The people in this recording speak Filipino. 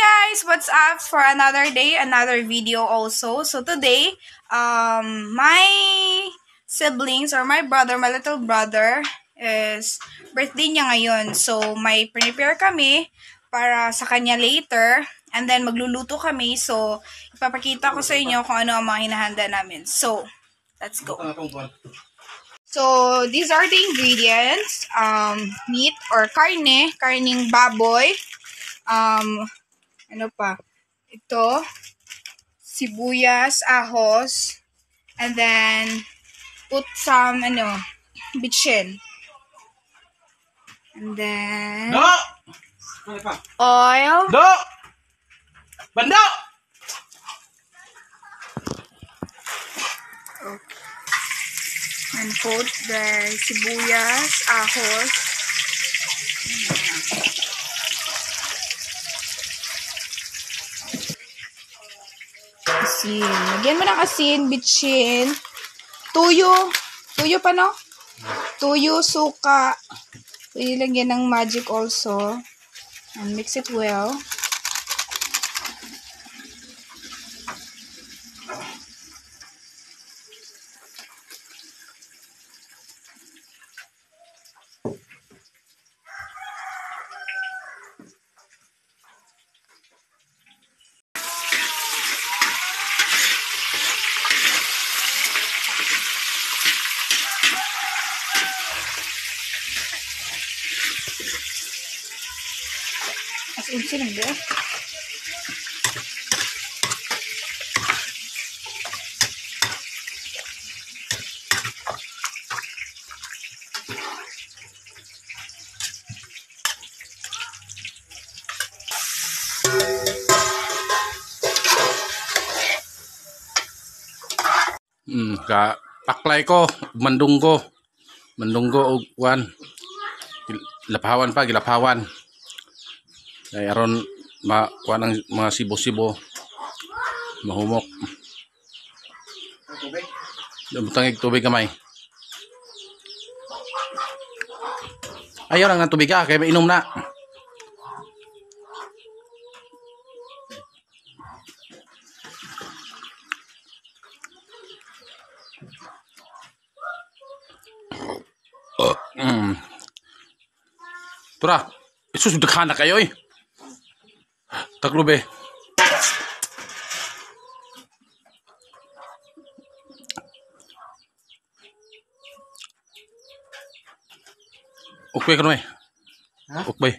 guys, what's up for another day, another video also. So today, my siblings or my brother, my little brother is birthday niya ngayon. So may prepare kami para sa kanya later and then magluluto kami. So ipapakita ko sa inyo kung ano ang mga hinahanda namin. So, let's go. So, these are the ingredients. Meat or karning baboy. Ano pa? Ito, sibuyas, ahos, and then put some, bitchin. And then, oil. Banda! Okay. And put the sibuyas, ahos. Asin. Lagyan mo ng asin, bitchin, tuyo. Tuyo pa, no? Tuyo, suka. Pwede lagyan ng magic also. And mix it well. As in, sinang ba? Paklay ko, mandunggo og wan. Lapawan pa, gilapawan. Ay aron makuha ng mga sibo-sibo. Mahumok. Butang tubig kamay. Ayaw lang ng tubig kaya mainom na. Tura, isus dekhan na kayo eh. Taglube. Ukbay ka naman eh. Ukbay.